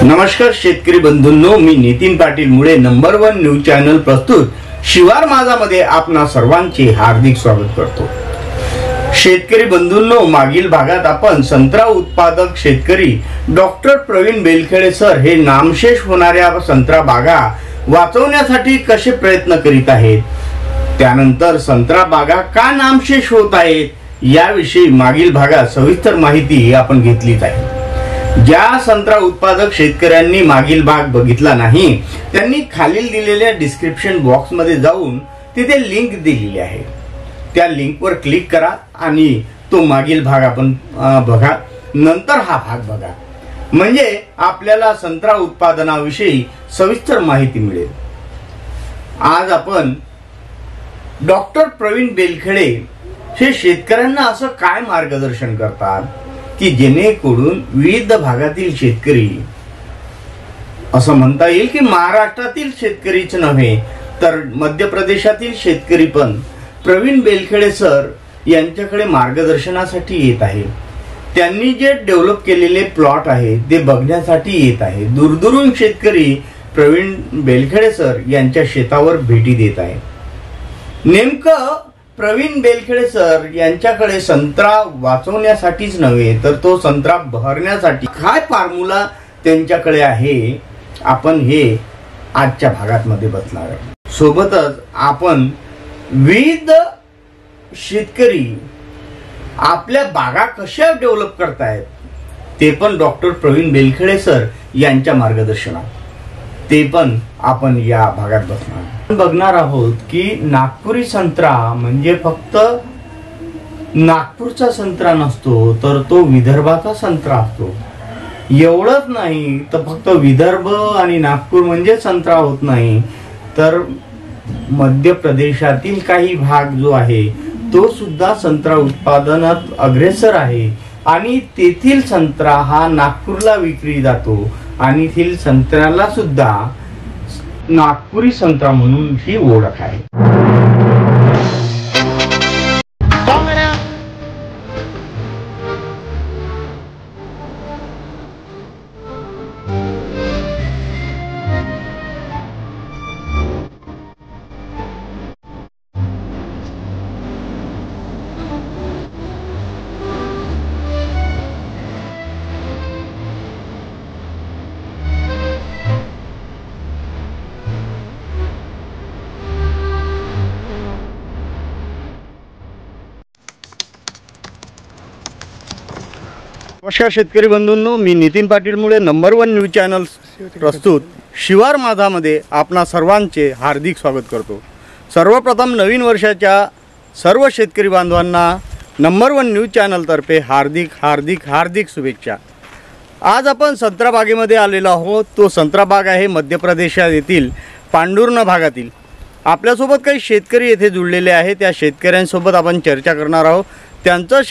नमस्कार शेतकरी बंधूंनो, मी नितीन पाटील मुळे नंबर 1 न्यूज चॅनल प्रस्तुत शिवार माझामध्ये आपणा सर्वांचे हार्दिक स्वागत करतो। शेतकरी बंधूंनो, मागील भागात आपण संत्रा उत्पादक शेतकरी डॉक्टर प्रवीण बेलखेडे सर हे नामशेष होणाऱ्या संत्रा बागा वाचवण्यासाठी कसे प्रयत्न करीत आहेत, त्यानंतर संत्रा बागा का नामशेष होत आहेत याविषयी मागील भागात सविस्तर माहिती आपण घेतलीच आहे। ज्या संत्रा उत्पादक शेतकऱ्यांनी मागील भाग बघितला नाही त्यांनी खालील दिलेल्या डिस्क्रिप्शन बॉक्स मध्ये जाऊन तिथे लिंक दिलेली आहे, त्या लिंकवर क्लिक करा आणि तो मागील भाग आपण बघा, नंतर हा भाग बघा, म्हणजे आपल्याला संत्रा उत्पादनाविषयी सविस्तर माहिती मिळेल। आज आपण डॉक्टर प्रवीण बेलखेडे हे शेतकऱ्यांना असं काय मार्गदर्शन करतात की जेणेकरून विविध भागातील शेतकरी, असं म्हणता येईल की महाराष्ट्रातील शेतकरीच नव्हे तर मध्य प्रदेशातील शेतकरी पण प्रवीण बेलखेडे सर यांच्याकडे मार्गदर्शनासाठी येत आहे। त्यांनी जे डेव्हलप केलेले प्लॉट आहे ते बघण्यासाठी येत आहे। दूरदूरून शेतकरी प्रवीण बेलखेडे सर यांच्या शेतावर भेटी देत आहे। नेमकं प्रवीण बेलखेडे सर यांच्याकडे संत्रा वाचवण्यासाठीच नव्हे तर तो संत्रा भरण्यासाठी काय फॉर्म्युला त्यांच्याकडे आहे, आपण हे आजच्या भागात मध्ये बघणार आहे। सोबतच आपण विविध शेतकरी आपल्या बागा कशा डेव्हलप करतायत ते पण डॉक्टर प्रवीण बेलखेडे सर यांच्या मार्गदर्शनात, ते पण आपण या भागात बघणार आहोत की नागपुरी संत्रा म्हणजे फक्त नागपूरचा संत्रा नसतो तर तो विदर्भाचा संत्रा असतो। एवढंच नाही तर फक्त विदर्भ आणि नागपूर म्हणजे संत्रा होत नाही, तर मध्य प्रदेशातील काही भाग जो आहे तो सुद्धा संत्रा उत्पादनात अग्रेसर आहे आणि तेथील संत्रा हा नागपूरला विक्री जातो आणि तेथील संत्र्याला सुद्धा नागपुरी संत्रा म्हणून ही ओळख आहे। नमस्कार शेतकरी बंधूंनो, मी नितीन पाटील मुळे नंबर 1 न्यूज चॅनल प्रस्तुत शिवार माझामध्ये आपणा सर्वांचे हार्दिक स्वागत करतो। सर्वप्रथम नवीन वर्षाच्या सर्व शेतकरी बांधवांना नंबर 1 न्यूज चॅनलतर्फे हार्दिक हार्दिक हार्दिक शुभेच्छा। आज आपण संत्रा बागेमध्ये आलेलो आहोत। तो संत्रा बाग आहे मध्य प्रदेशात येथील पांडुर्णा भागातील। आपल्यासोबत काही शेतकरी येथे जुळलेले आहेत, त्या शेतकऱ्यांसोबत आपण चर्चा करणार आहोत। त्यांचं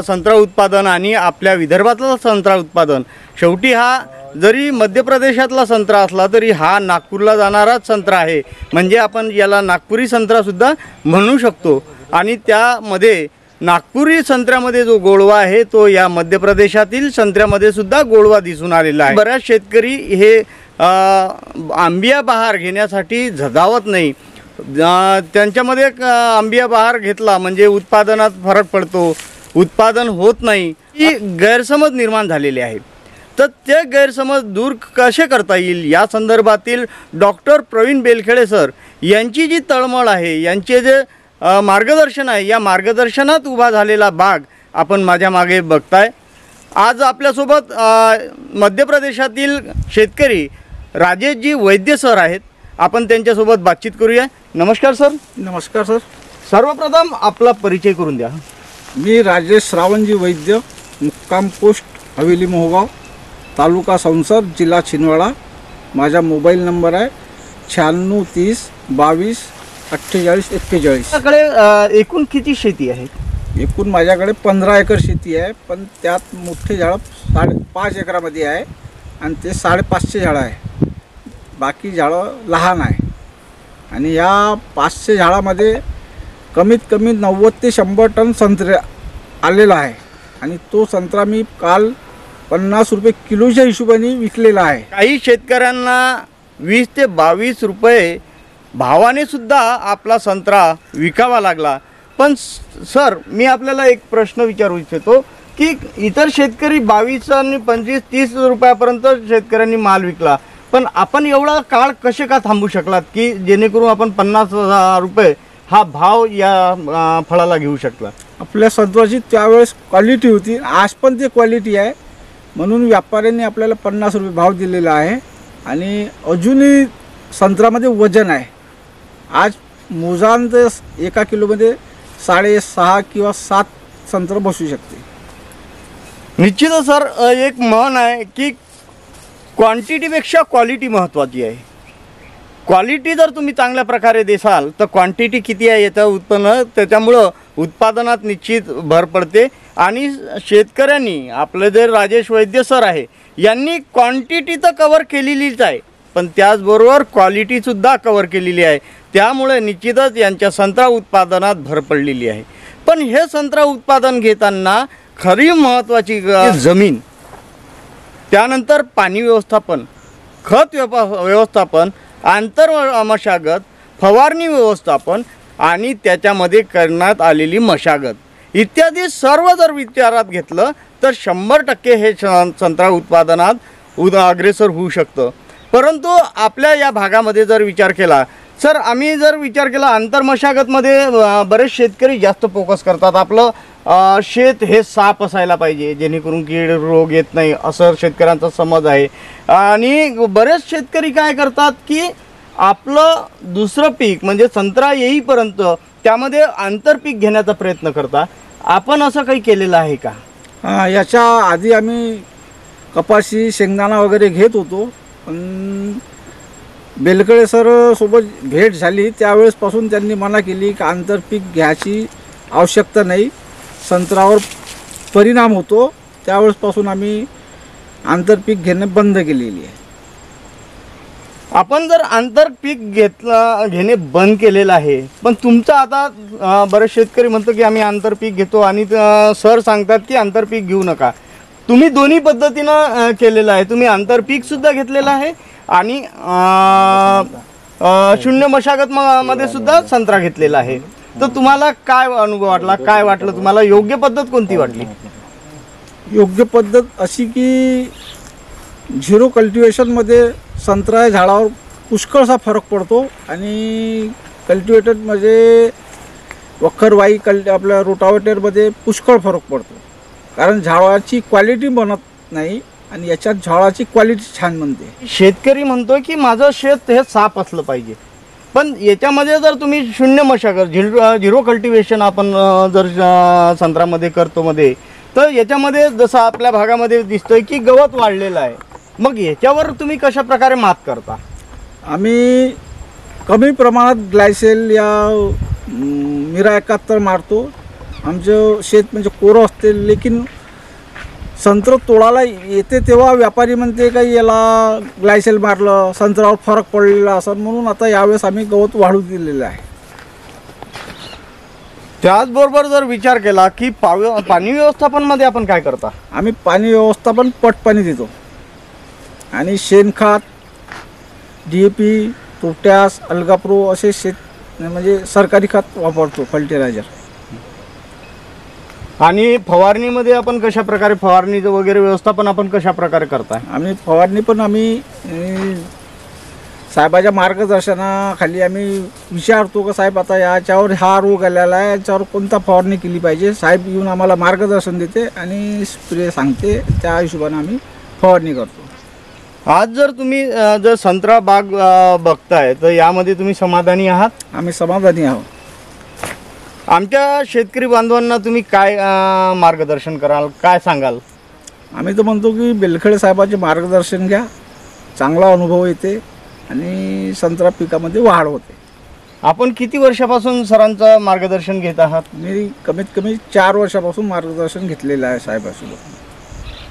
संत्रा उत्पादन आणि आपल्या विदर्भातलं संत्रा उत्पादन, शेवटी हा जरी मध्य प्रदेशातला संत्रा असला तरी हा नागपूरला जाणाराच संत्रा आहे, म्हणजे आपण याला नागपुरी संत्रासुद्धा म्हणू शकतो। आणि त्यामध्ये नागपुरी संत्र्यामध्ये जो गोडवा आहे तो या मध्य प्रदेशातील संत्र्यामध्ये सुद्धा गोडवा दिसून आलेला आहे। बऱ्याच शेतकरी हे आंबिया बहार घेण्यासाठी झदावत नाही, त्यांच्यामध्ये आंबिया बहार घेतला म्हणजे उत्पादनात फरक पडतो, उत्पादन होत नाही, ही गैरसमज निर्माण झालेली आहे। तर ते गैरसमज दूर कसे करता येईल या संदर्भातील डॉक्टर प्रवीण बेलखेडे सर यांची जी तळमळ आहे, यांचे जे मार्गदर्शन आहे, या मार्गदर्शनात उभा झालेला बाग आपण माझ्या मागे बघताय। आज आपल्यासोबत मध्य प्रदेशातील शेतकरी राजेशजी वैद्य सर आहेत, आपण त्यांच्यासोबत बातचीत करूया। नमस्कार सर। नमस्कार सर। सर्वप्रथम आपला परिचय करून द्या। मी राजेश श्रावणजी वैद्य, मुक्काम पोस्ट हवेली मोहगाव, तालुका संसर, जिल्हा छिंदवाडा। माझा मोबाईल नंबर आहे 96 30 22 48 41। आपल्याकडे एकूण किती शेती आहे? एकूण माझ्याकडे 15 एकर शेती आहे, पण त्यात मोठे झाडं 5.5 एकरामध्ये आहे आणि ते 550 झाडं आहे, बाकी झाडं लहान आहे। आणि या 500 झाडामध्ये कमीत कमी 90 ते 100 टन संत्रा आलेला आहे आणि तो संत्रा मी काल 50 रुपये किलोच्या हिशोबाने विकलेला आहे. काही शेतकऱ्यांना 20 ते 22 रुपये भावाने सुद्धा आपला संत्रा विकावा लागला. पण सर, मी आपल्याला एक प्रश्न विचारू इच्छितो की इतर शेतकरी 22 आणि 25-30 रुपयापर्यंत शेतकऱ्यांनी माल विकला, पण आपण एवढा काळ कसे का थांबू शकलात की जेणेकरून आपण 50 रुपये हा भाव या फळाला घेऊ शकला? आपल्या संत्र्याची त्यावेळेस क्वालिटी होती, आज पण ते क्वालिटी आहे, म्हणून व्यापाऱ्यांनी आपल्याला 50 रुपये भाव दिलेला आहे. आणि अजूनही संत्र्यामध्ये वजन आहे. आज मोजान तर एका किलोमध्ये 6.5 किंवा 7 संत्र बसू शकते. निश्चितच सर, एक म्हण आहे की क्वांटिटीपेक्षा क्वालिटी महत्त्वाची आहे. क्वालिटी जर तुम्ही चांगल्या प्रकारे देसाल तर क्वांटिटी किती आहे याचं उत्पन्न, त्याच्यामुळं उत्पादनात निश्चित भर पडते. आणि शेतकऱ्यांनी आपले जे राजेश वैद्य सर आहे यांनी क्वांटिटी तर कवर केलेलीच आहे, पण त्याचबरोबर क्वालिटीसुद्धा कवर केलेली आहे. त्यामुळे निश्चितच यांच्या संत्रा उत्पादनात भर पडलेली आहे. पण हे संत्रा उत्पादन घेताना खरी महत्त्वाची जमीन, त्यानंतर पाणी व्यवस्थापन, खत व्यवस्थापन, आंतर मशागत, फवारणी व्यवस्थापन आणि त्याच्यामध्ये करण्यात आलेली मशागत इत्यादी सर्व जर विचारात घेतलं तर 100% हे संत्रा उत्पादनात अग्रेसर होऊ शकतं. परंतु आपल्या या भागामध्ये जर विचार केला सर, आम्ही जर विचार केला आंतरमशागतमध्ये बरेच शेतकरी जास्त फोकस करतात. आपलं शेत हे साफ असायला पाहिजे जेणेकरून कीड रोग येत नाही असं शेतकऱ्यांचा समज आहे. आणि बरेच शेतकरी काय करतात की आपलं दुसरं पीक म्हणजे संत्रा येईपर्यंत त्यामध्ये आंतरपीक घेण्याचा प्रयत्न करतात. आपण असं काही केलेलं आहे का? याच्या आधी आम्ही कपाशी, शेंगदाणा वगैरे घेत होतो, पण बेलकडे सर सोबत भेट झाली त्यावेळेसपासून त्यांनी मना केली की आंतरपीक घ्यायची आवश्यकता नाही, संत्र्यावर परिणाम होतो. त्यावेळेसपासून आम्ही आंतरपीक घेणं बंद केलेली आहे. आपण जर आंतरपीक घेणे बंद केलेलं आहे, पण तुमचं आता बरेच शेतकरी म्हणतो की आम्ही आंतरपीक घेतो आणि सर सांगतात की आंतरपीक घेऊ नका. तुम्ही दोन्ही पद्धतीनं केलेलं आहे. तुम्ही आंतरपीकसुद्धा घेतलेलं आहे आणि शून्य मशागत मध्ये सुद्धा संत्रा घेतलेला आहे. तर तुम्हाला काय अनुभव वाटला, काय वाटलं तुम्हाला, योग्य पद्धत कोणती वाटली? योग्य पद्धत अशी की झिरो कल्टिवेशनमध्ये संत्रा झाडावर पुष्कळसा फरक पडतो आणि कल्टिवेटरमध्ये वखरवाई आपल्या रोटावेटरमध्ये पुष्कळ फरक पडतो, कारण झाडाची क्वालिटी बनत नाही आणि याच्यात झाडाची क्वालिटी छान बनते. शेतकरी म्हणतोय की माझं शेत हे साफ असलं पाहिजे, पण याच्यामध्ये जर तुम्ही शून्य मशागत झिरो कल्टिवेशन आपण जर संत्र्यामध्ये करतो मध्ये, तर याच्यामध्ये जसं आपल्या भागामध्ये दिसतंय की गवत वाढलेलं आहे. मग याच्यावर तुम्ही कशा प्रकारे मात करता? आम्ही कमी प्रमाणात ग्लायसेल या मिरा 71 मारतो. आमचं शेत म्हणजे कोरं असते, लेकिन संत्र तोडायला येते तेव्हा व्यापारी म्हणते का याला ग्लायसेल मारलं, संत्र्यावर फरक पडलेला असं, म्हणून आता यावेळेस आम्ही गवत वाढू दिलेलं आहे. त्याचबरोबर जर विचार केला की पाणी व्यवस्थापनमध्ये आपण काय करता? आम्ही पाणी व्यवस्थापन पट पाणी देतो आणि शेणखत, DAP, पोटॅश, अल्गाप्रो असे म्हणजे सरकारी खत वापरतो, फर्टिलायझर. आणि फवारणीमध्ये आपण कशा प्रकारे फवारणीचं वगैरे व्यवस्थापन आपण कशा प्रकारे करताय? आम्ही फवारणी पण आम्ही साहेबाच्या मार्गदर्शनाखाली आम्ही विचारतो का साहेब आता याच्यावर हा रोग आलेला आहे, याच्यावर कोणता फवारणी केली पाहिजे. साहेब येऊन आम्हाला मार्गदर्शन देते आणि स्प्रे सांगते, त्या हिशोबाने आम्ही फवारणी करतो. आज जर तुम्ही जर संत्रा बाग बघताय तर यामध्ये तुम्ही समाधानी आहात? आम्ही समाधानी आहोत. आमच्या शेतकरी बांधवांना तुम्ही काय मार्गदर्शन कराल, काय सांगाल? आम्ही तर म्हणतो की बेलखेडे साहेबाचे मार्गदर्शन घ्या, चांगला अनुभव येते आणि संत्रा पिकामध्ये वाढ होते. आपण किती वर्षापासून सरांचं मार्गदर्शन घेत आहात? मी कमीत कमी 4 वर्षापासून मार्गदर्शन घेतलेलं आहे साहेबासोबत.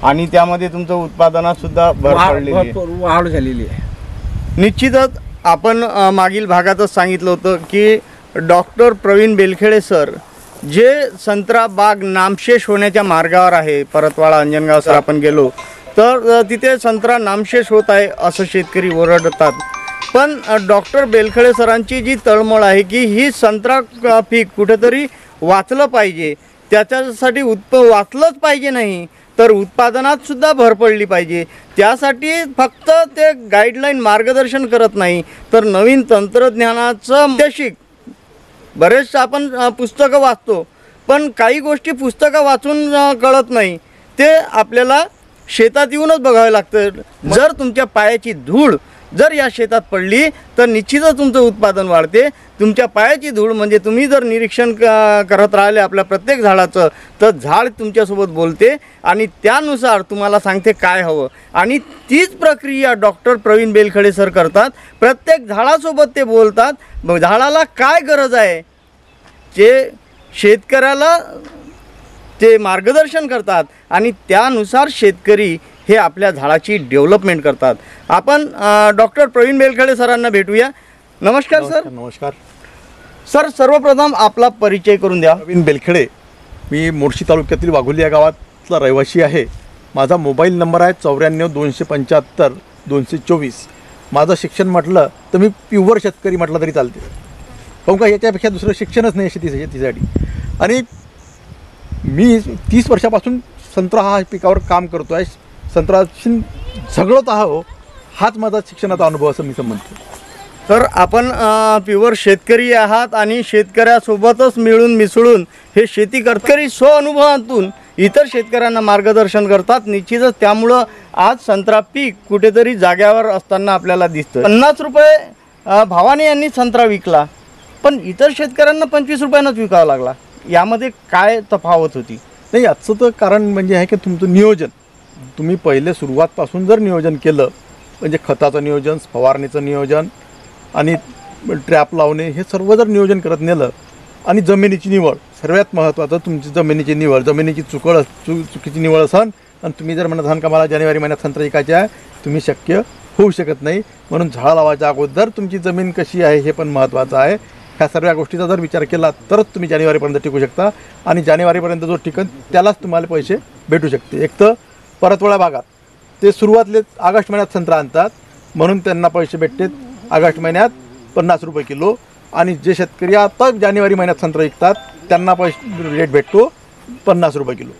आणि त्यामध्ये तुमचं उत्पादनात सुद्धा वाढ झालेली आहे. निश्चितच आपण मागील भागातच सांगितलं होतं की डॉक्टर प्रवीण बेलखेडे सर जे संत्रा बाग नामशेष होण्याच्या मार्गावर आहे, परतवाडा अंजनगाव सर आपण गेलो तर तिथे संत्रा नामशेष होत आहे असं शेतकरी ओरडतात. पण डॉक्टर बेलखळे सरांची जी तळमळ आहे की ही संत्रा पीक कुठेतरी वाचलं पाहिजे, त्याच्यासाठी वाचलंच पाहिजे नाही तर उत्पादनात सुद्धा भर पडली पाहिजे. त्यासाठी फक्त ते गाईडलाईन मार्गदर्शन करत नाही तर नवीन तंत्रज्ञानाचं शिक. बरेच आपण पुस्तकं वाचतो पण काही गोष्टी पुस्तकं वाचून कळत नाही, ते आपल्याला शेतात येऊनच बघावं लागतं. जर तुमच्या पायाची धूळ जर या शेतात पडली तर निश्चितच तुमचं उत्पादन वाढते. तुमच्या पायाची धूळ म्हणजे तुम्ही जर निरीक्षण करत राहिले आपल्या प्रत्येक झाडाचं तर झाड तुमच्यासोबत बोलते आणि त्यानुसार तुम्हाला सांगते काय हवं. आणि तीच प्रक्रिया डॉक्टर प्रवीण बेलखळे सर करतात. प्रत्येक झाडासोबत ते बोलतात, झाडाला काय गरज आहे जे शेतकऱ्याला ते मार्गदर्शन करतात आणि त्यानुसार शेतकरी हे आपल्या झाडाची डेव्हलपमेंट करतात. आपण डॉक्टर प्रवीण बेलखळे सरांना भेटूया. नमस्कार सर. नमस्कार सर, सर्वप्रथम आपला परिचय करून द्या. प्रवीण बेलखळे, मी मोर्शी तालुक्यातील वाघोली या गावातला रहिवासी आहे. माझा मोबाईल नंबर आहे 94-275-224. माझं शिक्षण म्हटलं तर मी प्युअर शेतकरी म्हटलं तरी चालते, काहून का याच्यापेक्षा दुसरं शिक्षणच नाही शेतीसाठी. आणि मी 30 वर्षापासून संत्रा हा पिकावर काम करतो आहे. संत्राशी झगडत आहो, हाच माझा शिक्षणाचा अनुभव असं मी म्हणतो. तर आपण प्युअर शेतकरी आहात आणि शेतकऱ्यासोबतच मिळून मिसळून हे शेती शेतकरी स्वअनुभवातून इतर शेतकऱ्यांना मार्गदर्शन करतात. निश्चितच त्यामुळं आज संत्रा पीक कुठेतरी जाग्यावर असताना आपल्याला दिसतं. 50 रुपये भावाने यांनी संत्रा विकला पण इतर शेतकऱ्यांना 25 रुपयानंच विकावा लागला. यामध्ये काय तफावत होती? नाही, याचं तर कारण म्हणजे आहे की तुमचं नियोजन, तुम्ही पहिले सुरुवातपासून जर नियोजन केलं म्हणजे खताचं नियोजन, फवारणीचं नियोजन आणि ट्रॅप लावणे हे सर्व जर नियोजन करत नेलं आणि जमिनीची निवड, सर्वात महत्त्वाचं तुमची जमिनीची निवड, जमिनीची चुकीची निवड असाल आणि तुम्ही जर म्हणत असाल का मला जानेवारी महिन्यात संत्रा विकायचे आहे, तुम्ही शक्य होऊ शकत नाही. म्हणून झाड लावायच्या अगोदर तुमची जमीन कशी आहे हे पण महत्त्वाचं आहे. ह्या सर्व गोष्टीचा जर विचार केला तरच तुम्ही जानेवारीपर्यंत टिकू शकता आणि जानेवारीपर्यंत जो टिकन त्यालाच तुम्हाला पैसे भेटू शकते. एक तर परतवाडा भागात ते सुरुवातले ऑगस्ट महिन्यात संत्रा आणतात म्हणून त्यांना पैसे भेटतात ऑगस्ट महिन्यात 50 रुपये किलो. आणि जे शेतकरी आता जानेवारी महिन्यात संत्रा विकतात त्यांना पैसे रेट भेटतो 50 रुपये किलो.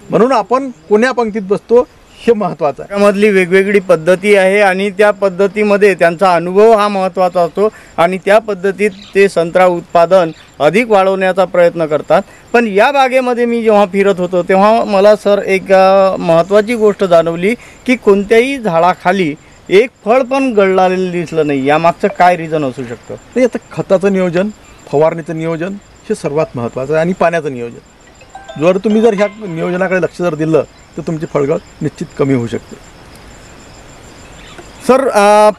म्हणून आपण कोण्या पंक्तीत बसतो हे महत्त्वाचं आहे. त्यामधली वेगवेगळी पद्धती आहे आणि त्या पद्धतीमध्ये त्यांचा अनुभव हा महत्त्वाचा असतो आणि त्या पद्धतीत ते संत्रा उत्पादन अधिक वाढवण्याचा प्रयत्न करतात. पण या बागेमध्ये मी जेव्हा फिरत होतो तेव्हा मला सर एक महत्त्वाची गोष्ट जाणवली की कोणत्याही झाडाखाली एक फळ पण गळलेलं दिसलं नाही. यामागचं काय रिझन असू शकतं? नाही, आता खताचं नियोजन, फवारणीचं नियोजन हे सर्वात महत्त्वाचं आहे आणि पाण्याचं नियोजन. जर तुम्ही जर ह्या नियोजनाकडे लक्ष जर दिलं तर तुमची फळगळ निश्चित कमी होऊ शकते. सर,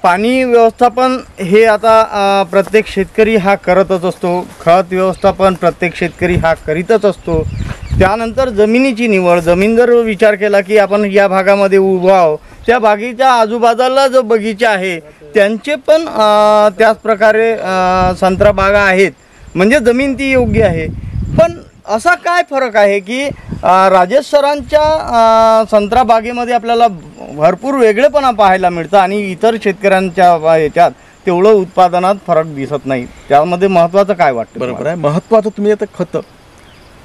पाणी व्यवस्थापन हे आता प्रत्येक शेतकरी हा करतच असतो. खत व्यवस्थापन प्रत्येक शेतकरी हा करीतच असतो. त्यानंतर जमिनीची निवड, जमीन जर विचार केला की आपण या भागामध्ये उभं आहो, त्या बागेच्या आजूबाजूला जो बगीचा आहे त्यांचे पण त्याच प्रकारे संत्रा बागा आहेत म्हणजे जमीन ती योग्य आहे. पण असा काय फरक आहे की राजेश सरांच्या संत्रा बागेमध्ये आपल्याला भरपूर वेगळेपणा पाहायला मिळतं आणि इतर शेतकऱ्यांच्या ह्याच्यात तेवढं उत्पादनात फरक दिसत नाही. त्यामध्ये महत्त्वाचं काय वाटतं? बरोबर आहे, महत्त्वाचं तुम्ही आता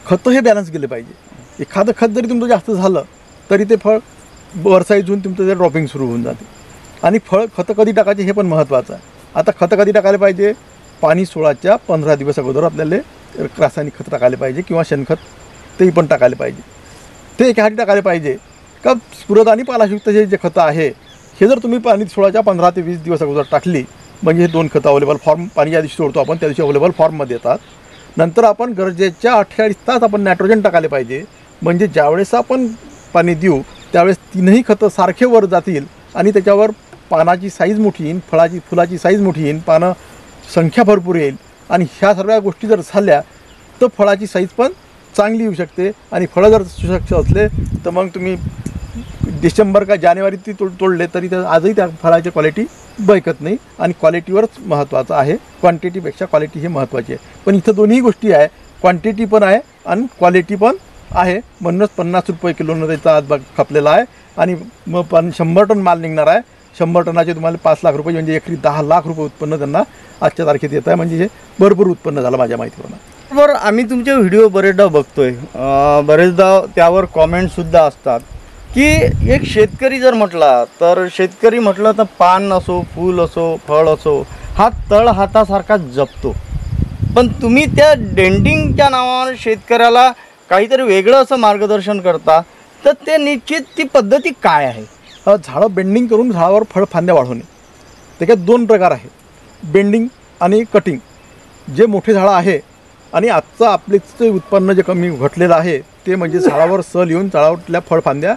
खतं हे बॅलन्स केले पाहिजे. एखादं खत जरी तुमचं जास्त झालं तरी ते फळ वरसाईजून तुमचं ते ड्रॉपिंग सुरू होऊन जाते. आणि खतं कधी टाकायचे हे पण महत्त्वाचं आहे. आता खतं कधी टाकायला पाहिजे? पाणी सोडायच्या 15 दिवस अगोदर आपल्याला रासायनिक खत टाकायला पाहिजे किंवा शेणखत तेही पण टाकायला पाहिजे. ते एकासाठी टाकायला पाहिजे का स्फुरद आणि पालाशयुक्त जे खतं आहे हे जर तुम्ही पाणी सोडायच्या 15 ते 20 दिवस अगोदर टाकली म्हणजे हे 2 खतं अवेलेबल फॉर्म, पाणी ज्या दिवशी सोडतो आपण त्या दिवशी अवेलेबल फॉर्ममध्ये येतात. नंतर आपण गरजेच्या 48 तास आपण नायट्रोजन टाकायला पाहिजे म्हणजे ज्यावेळेस आपण पाणी देऊ त्यावेळेस 3ही खतं सारखे वर जातील आणि त्याच्यावर पानाची साईज मोठी येईल, फुलाची साईज मोठी येईल, पानं संख्या भरपूर येईल. आणि ह्या सर्व गोष्टी जर झाल्या तर फळाची साईज पण चांगली येऊ शकते. आणि फळं जर सुरक्षित असले तर मग तुम्ही डिसेंबर का जानेवारी ती तोडले तरी त्या आजही त्या फळाची क्वालिटी बळकत नाही. आणि क्वालिटीवरच महत्त्वाचं आहे, क्वांटिटीपेक्षा क्वालिटी हे महत्त्वाची आहे. पण इथं दोन्ही गोष्टी आहे, क्वांटिटी पण आहे आणि क्वालिटी पण आहे. म्हणूनच 50 रुपये किलोनं त्याचा आज खपलेला आहे. आणि मग 100 टन माल निघणार आहे. 100 टनाचे तुम्हाला 5 लाख रुपये म्हणजे एकरी 10 लाख रुपये उत्पन्न त्यांना आजच्या तारखेत येत आहे. म्हणजे हे भरपूर उत्पन्न झालं माझ्या माहितीप्रमाणे. बरं, आम्ही तुमचे व्हिडिओ बरेचदा बघतोय, बरेचदा त्यावर कॉमेंटसुद्धा असतात की एक शेतकरी जर म्हटला तर शेतकरी म्हटलं तर पान असो, फूल असो, फळ असो, हा तळ हातासारखा जपतो. पण तुम्ही त्या डेंटिंगच्या नावावर शेतकऱ्याला काहीतरी वेगळं असं मार्गदर्शन करता, तर ते निश्चित ती पद्धती काय आहे? झाडं बेंडिंग करून झाडावर फळफांद्या वाढवणे. त्याच्यात 2 प्रकार आहे, बेंडिंग आणि कटिंग. जे मोठे झाडं आहे आणि आजचं आपले उत्पन्न जे कमी घटलेलं आहे ते म्हणजे झाडावर सल येऊन झाडावरल्या फळफांद्या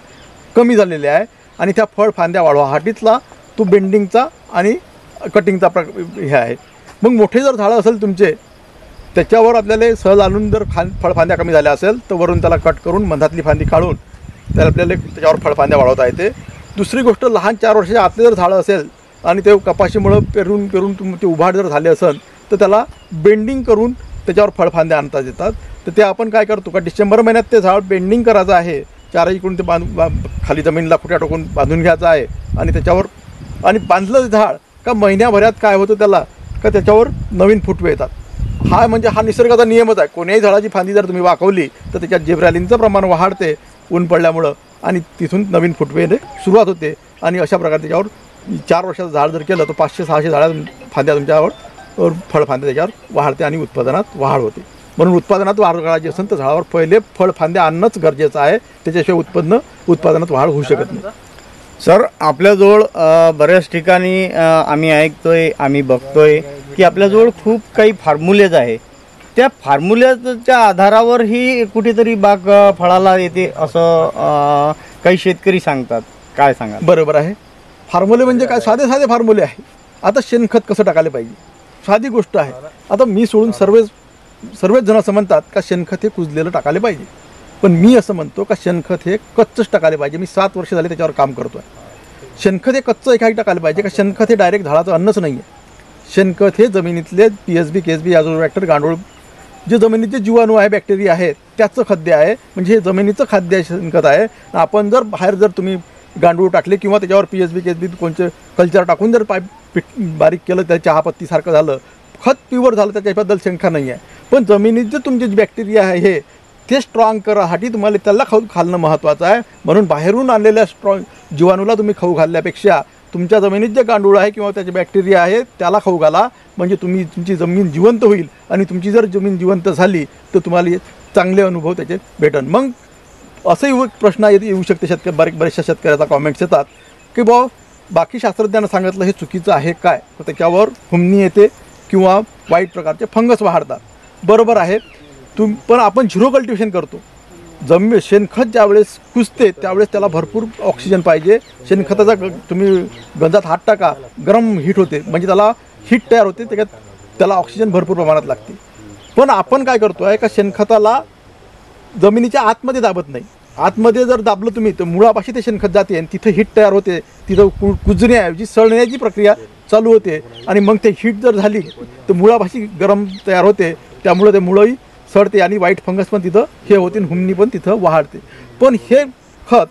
कमी झालेल्या आहे आणि त्या फळफांद्या वाढवाहाटीतला तो बेंडिंगचा आणि कटिंगचा हे आहे. मग मोठे जर झाडं असेल तुमचे, त्याच्यावर आपल्याला सल आणून जर फळफांद्या कमी झाल्या असेल तर वरून त्याला कट करून मधातली फांदी काढून त्याला आपल्याला त्याच्यावर फळफांद्या वाढवता येते. दुसरी गोष्ट, लहान 4 वर्षाच्या आतले जर झाडं असेल आणि ते कपाशीमुळं पेरून ते उभाड जर झाले असेल तर त्याला बेंडिंग करून त्याच्यावर फळफांद्या आणता येतात. तर ते आपण काय करतो का डिसेंबर महिन्यात ते झाड बेंडिंग करायचं आहे, 4 इकडून ते खाली जमिनीला फुट्या टाकून बांधून घ्यायचं आहे आणि त्याच्यावर आणि बांधलं झाड का महिन्याभरात काय होतं त्याला का त्याच्यावर नवीन फुटवे येतात. हा निसर्गाचा नियमच आहे. कोण्याही झाडाची फांदी जर तुम्ही वाकवली तर त्याच्यात जिब्रॅलिनचं प्रमाण वाढते ऊन पडल्यामुळं आणि तिथून नवीन फुटवे सुरुवात होते. आणि अशा प्रकारे त्याच्यावर 4 वर्षाचं झाड जर केलं तर 500-600 फांद्या तुमच्यावर फळफांद्या त्याच्यावर वाढते आणि उत्पादनात वाढ होते. म्हणून उत्पादनात वाढ करायची असेल तर झाडावर पहिले फळफांद्या आणणंच गरजेचं आहे. त्याच्याशिवाय उत्पादनात वाढ होऊ शकत नाही. सर, आपल्याजवळ बऱ्याच ठिकाणी आम्ही ऐकतोय, आम्ही बघतोय की आपल्याजवळ खूप काही फॉर्म्युलेज आहे. त्या फॉर्म्युलेच्या आधारावर ही कुठेतरी बाग फळाला येते असं काही शेतकरी सांगतात. काय सांगा? बरोबर आहे. फॉर्म्युले म्हणजे काय? साधे फॉर्म्युले आहे. आता शेणखत कसं टाकायला पाहिजे, साधी गोष्ट आहे. आता मी सोडून सर्वच जण असं म्हणतात का शेणखत हे कुजलेलं टाकायला पाहिजे. पण मी असं म्हणतो का शेणखत हे कच्चंच टाकायला पाहिजे. मी 7 वर्ष झाले त्याच्यावर काम करतो आहे. शेणखत हे कच्चं एखादी टाकायला पाहिजे का शेणखत हे डायरेक्ट झाडाचं अन्नच नाही आहे. शेणखत हे जमिनीतले PSB, KSB, ॲझोबॅक्टर, गांडूळ जे जमिनीचे जीवाणू आहे, बॅक्टेरिया आहे त्याचं खाद्य आहे. म्हणजे हे जमिनीचं खाद्य शेणखत आहे. आपण जर बाहेर जर तुम्ही गांडूळ टाकले किंवा त्याच्यावर PSB, KSB कोणचे कल्चर टाकून जर बारीक केलं, त्या चहापत्तीसारखं झालं, खत प्युअर झालं, त्याच्याबद्दल शंका नाही आहे. पण जमिनीत जे तुमचे बॅक्टेरिया आहे ते स्ट्रॉंग करासाठी तुम्हाला त्याला खाऊ घालणं महत्त्वाचं आहे. म्हणून बाहेरून आणलेल्या जीवाणूला तुम्ही खाऊ घालण्यापेक्षा तुमच्या जमिनीत जे गांडूळ आहे किंवा त्याचे बॅक्टेरिया आहे त्याला खाऊ घाला. म्हणजे तुमची जमीन जिवंत होईल आणि तुमची जर जमीन जिवंत झाली तर तुम्हाला चांगले अनुभव त्याचे भेटन. मग असंही प्रश्न येऊ शकते बऱ्याचशा शेतकऱ्याचा कॉमेंट्स येतात की बाकी शास्त्रज्ञांना सांगितलं हे चुकीचं आहे काय, तर त्याच्यावर हुमणी येते किंवा वाईट प्रकारचे फंगस वाढतात. बरोबर आहे. पण आपण झिरो कल्टिवेशन करतो. शेणखत ज्यावेळेस कुजते त्यावेळेस त्याला भरपूर ऑक्सिजन पाहिजे. शेणखताचा तुम्ही गंजात हात टाका, गरम हीट होते, म्हणजे त्याला हीट तयार होते, त्याला ऑक्सिजन भरपूर प्रमाणात लागते. पण आपण काय करतो आहे का शेणखताला जमिनीच्या आतमध्ये दाबत नाही. आतमध्ये जर दाबलं तुम्ही तर मुळापाशी ते शेणखत जाते आणि तिथं हीट तयार होते. तिथं कुजण्याऐवजी सळण्याची प्रक्रिया चालू होते आणि मग ते हीट जर झाली तर मुळापाशी गरम तयार होते. त्यामुळे ते मुळंही सडते आणि वाईट फंगस पण तिथं हे होते आणि हुमणी पण तिथं वाढते. पण हे खत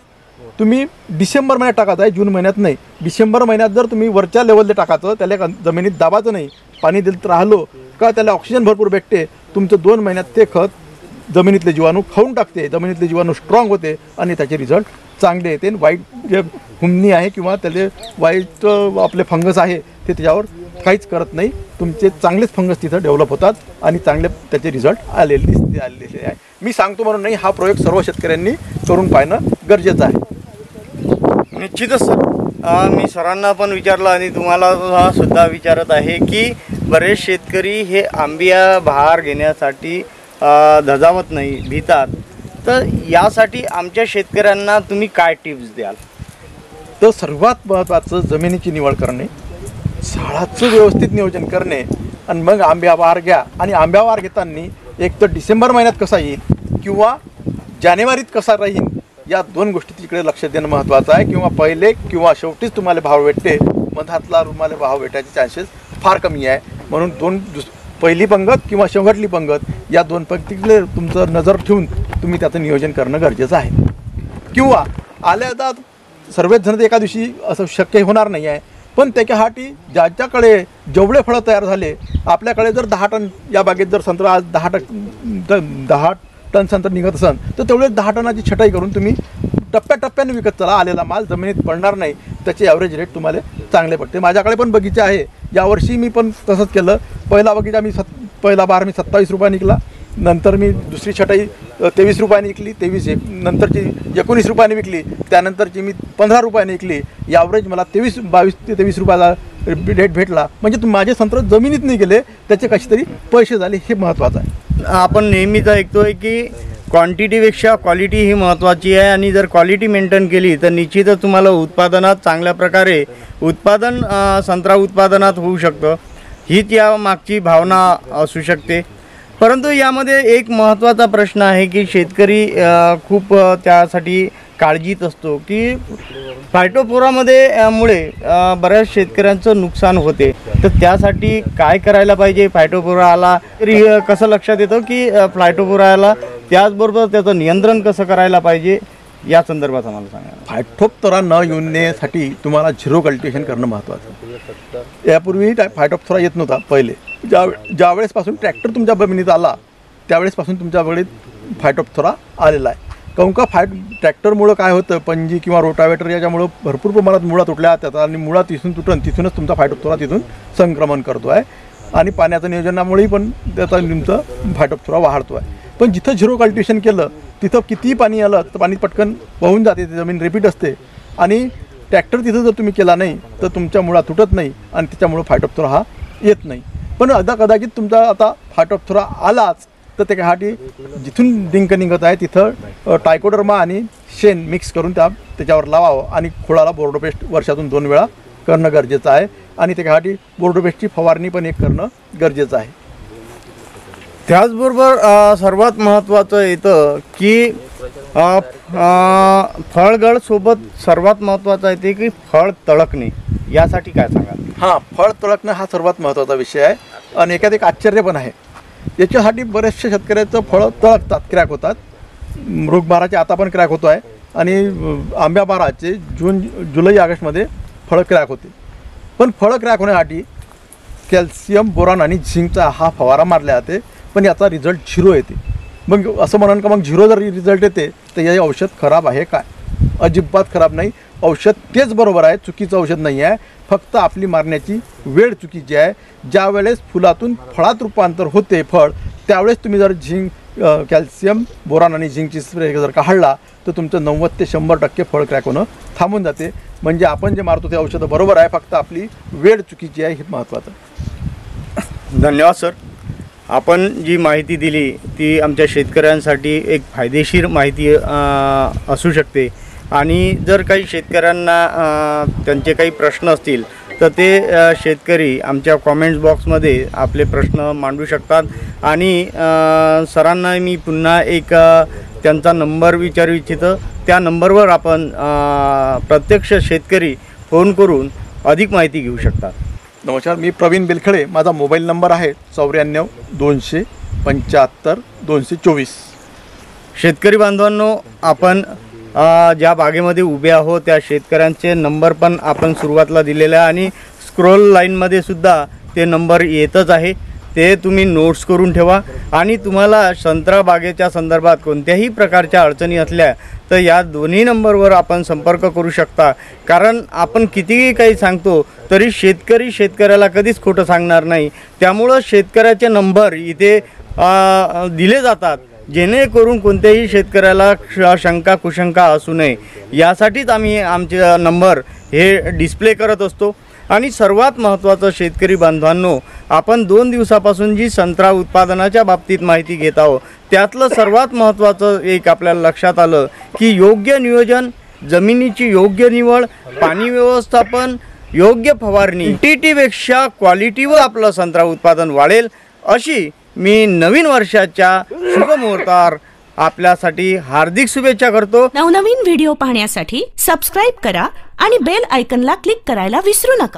तुम्ही डिसेंबर महिन्यात टाकायचं आहे, जून महिन्यात नाही. डिसेंबर महिन्यात जर तुम्ही वरच्या लेवलला टाकायचं, त्याला जमिनीत दाबायचं नाही, पाणी दिलं राहिलो का त्याला ऑक्सिजन भरपूर भेटते. तुमचं 2 महिन्यात ते खत जमिनीतले जीवाणू खाऊन टाकते, जमिनीतले जीवाणू स्ट्रॉंग होते आणि त्याचे रिझल्ट चांगले येते. वाईट जे हुमणी आहे किंवा त्याचे वाईट आपले फंगस आहे ते त्याच्यावर काहीच करत नाही. तुमचे चांगलेच फंगस तिथं डेव्हलप होतात आणि चांगले त्याचे रिझल्ट आलेले आहे. मी सांगतो म्हणून नाही, हा प्रयोग सर्व शेतकऱ्यांनी करून पाहणं गरजेचं आहे. निश्चितच सर, मी सरांना पण विचारलं आणि तुम्हाला सुद्धा विचारत आहे की बरेच शेतकरी हे आंबिया बहार घेण्यासाठी धजावत नाही, भीतात. तर यासाठी आमच्या शेतकऱ्यांना तुम्ही काय टिप्स द्याल? तर सर्वात महत्त्वाचं जमिनीची निवड करणे, झाडाचं व्यवस्थित नियोजन करणे आणि मग आंब्या बहार घ्या. आणि आंब्या बहार घेताना एक तर डिसेंबर महिन्यात कसा येईल किंवा जानेवारीत कसा राहील या 2 गोष्टी तिकडे लक्ष देणं महत्त्वाचं आहे. किंवा पहिले किंवा शेवटीच तुम्हाला भाव भेटते, मधातला तुम्हाला भाव भेटायचे चान्सेस फार कमी आहे. म्हणून पहिली पंगत किंवा शेवटली पंगत या दोन पंक्तीकडे तुमचं नजर ठेवून तुम्ही त्याचं नियोजन करणं गरजेचं आहे. किंवा आल्या आता सर्वच जण एका दिवशी असं शक्य होणार नाही आहे, पण त्याच्यासाठी ज्याच्याकडे जेवढे फळं तयार झाले, आपल्याकडे जर 10 टन या बागेत जर संत्रा आज 10 टन संत्रा निघत असेल तर तेवढे 10 टनाची छटाई करून तुम्ही टप्प्याटप्प्याने विकत चला. आलेला माल जमिनीत पडणार नाही, त्याचे ॲव्हरेज रेट तुम्हाला चांगले पडते. माझ्याकडे पण बगीचा आहे, यावर्षी मी पण तसंच केलं. पहिला बगीचा पहिला बार मी 27 रुपये निघला, नंतर मी दुसरी छटाई 23 रुपयाने विकली, नंतरची 19 रुपयाने विकली, त्यानंतरची मी 15 रुपयाने विकली. ॲव्हरेज मला 22 ते 23 रुपयाला रेट भेटला. म्हणजे माझे संत्र जमिनीत नाही गेले, त्याचे कसे तरी पैसे झाले, हे महत्त्वाचं आहे. आपण नेहमीच ऐकतोय की क्वांटिटीपेक्षा क्वालिटी ही महत्त्वाची आहे आणि जर क्वालिटी मेंटेन केली तर निश्चितच तुम्हाला उत्पादनात चांगल्या प्रकारे संत्रा उत्पादनात होऊ शकतं. हीच या मागची भावना असू शकते. परंतु यामध्ये एक महत्त्वाचा प्रश्न आहे की शेतकरी खूप त्यासाठी काळजीत असतो की फायटोफोरामध्ये मुळे बऱ्याच शेतकऱ्यांचं नुकसान होते. तर त्यासाठी काय करायला पाहिजे? फायटोफोरा आला तरी कसं लक्षात येतं की फायटोफोरा आला, त्याचबरोबर त्याचं नियंत्रण कसं करायला पाहिजे या संदर्भात आम्हाला सांगा. फायटोप्थोरा न येण्यासाठी तुम्हाला झिरो कल्टिवेशन करणं महत्त्वाचं. यापूर्वी फायटोप्थोरा येत नव्हता. पहिले ज्यावेळेसपासून ट्रॅक्टर तुमच्या जमिनीत आला त्यावेळेसपासून तुमच्याकडे फायटोप्थोरा आलेला आहे. काहून का ट्रॅक्टरमुळं काय होतं, पंजी किंवा रोटावेटर याच्यामुळं भरपूर प्रमाणात मुळा तुटल्या जातात आणि मुळा तिथूनच तुमचा फायटोप्थोरा तिथून संक्रमण करतो आहे आणि पाण्याचं नियोजनामुळेही पण त्याचा तुमचं फायटोप्थोरा वाढतो आहे. पण जिथं झिरो कल्टिवेशन केलं तिथं कितीही पाणी आलं तर पाणी पटकन वाहून जाते, ती जमीन रिपीट असते आणि ट्रॅक्टर तिथं जर तुम्ही केला नाही तर तुमच्या मुळा तुटत नाही आणि त्याच्यामुळं फायटोप्थोरा हा येत नाही. पण कदाचित तुमचा आता फायटोप्थोरा आलाच तर त्याच्यासाठी जिथून डिंक निघत आहे तिथं टायकोडर्मा आणि शेण मिक्स करून त्याच्यावर लावावं आणि खोडाला बोर्डोपेस्ट वर्षातून 2 वेळा करणं गरजेचं आहे आणि त्याच्यासाठी बोर्डोपेस्टची फवारणी पण एक करणं गरजेचं आहे. त्याचबरोबर सर्वात महत्त्वाचं येतं की फळगळसोबत सर्वात महत्त्वाचं येते की फळ तळकणे. यासाठी काय सांगा? हां, फळ तळकणं हा सर्वात महत्त्वाचा विषय आहे आणि एखादं एक आश्चर्य पण आहे. याच्यासाठी बरेचशा शेतकऱ्याचं फळं तळकतात, क्रॅक होतात. मृगबाराचे आता पण क्रॅक होतो आहे आणि आंब्याबाराचे जुलै ऑगस्टमध्ये फळं क्रॅक होते. पण फळं क्रॅक होण्यासाठी कॅल्शियम, बोरॉन आणि झिंकचा हा फवारा मारला जाते, पण याचा रिझल्ट 0 येते. मग असं म्हणून का मग 0 जर रिझल्ट येते तर हे औषध खराब आहे काय? अजिबात खराब नाही. औषध तेच बरोबर आहे, चुकीचं औषध नाही आहे. फक्त आपली मारण्याची वेळ चुकीची आहे. ज्या वेळेस फुलातून फळात रूपांतर होते फळ, त्यावेळेस तुम्ही जर कॅल्शियम, बोरॉन आणि झिंकची स्प्रे जर काढला तर तुमचं 90 ते 100% फळ क्रॅक होणं थांबून जाते. म्हणजे आपण जे मारतो ते औषधं बरोबर आहे, फक्त आपली वेळ चुकीची आहे, हे महत्त्वाचं. धन्यवाद सर. आपण जी माहिती दिली ती आमच्या शेतकऱ्यांसाठी एक फायदेशीर माहिती असू शकते आणि जर काही शेतकऱ्यांना त्यांचे काही प्रश्न असतील तर ते शेतकरी आमच्या कॉमेंट्स बॉक्समध्ये आपले प्रश्न मांडू शकतात आणि सरांना मी पुन्हा एक त्यांचा नंबर विचारू इच्छितो. त्या नंबरवर आपण प्रत्यक्ष शेतकरी फोन करून अधिक माहिती घेऊ शकतात. नमस्कार, मी प्रवीण बेलखडे. माझा मोबाईल नंबर आहे 94 275 224. शेतकरी बांधवांनो, आपण ज्या बागेमध्ये उभे आहोत त्या शेतकऱ्यांचे नंबर पण आपण सुरुवातीला दिलेले आहे आणि स्क्रोल लाईनमध्ये सुद्धा ते नंबर येतच आहे. ते तुम्ही नोट्स करून ठेवा आणि तुम्हाला संत्रा बागेच्या संदर्भात कोणत्याही प्रकारच्या अडचणी असल्या तर या दोन्ही नंबरवर आपण संपर्क करू शकता. कारण आपण कितीही काही सांगतो तरी शेतकरी शेतकऱ्याला कधीच खोटं सांगणार नाही. त्यामुळं शेतकऱ्याचे नंबर इथे दिले जातात जेणेकरून कोणत्याही शेतकऱ्याला शंका कुशंका असू नये यासाठीच आम्ही आमचे नंबर हे डिस्प्ले करत असतो. आणि सर्वात महत्त्वाचं शेतकरी बांधवांनो, आपण 2 दिवसापासून जी संत्रा उत्पादनाच्या बाबतीत माहिती घेत आहोत त्यातलं सर्वात महत्त्वाचं एक आपल्याला लक्षात आलं की योग्य नियोजन, जमिनीची योग्य निवड, पाणी व्यवस्थापन, योग्य फवारणी, क्वांटिटीपेक्षा क्वालिटीवर आपलं संत्रा उत्पादन वाढेल अशी मी नवीन वर्षाच्या शुभमुहूर्तावर आपल्यासाठी हार्दिक शुभेच्छा करतो. नवनवीन व्हिडिओ पाहण्यासाठी सबस्क्राइब करा आणि बेल आयकॉनला क्लिक करायला विसरू नका.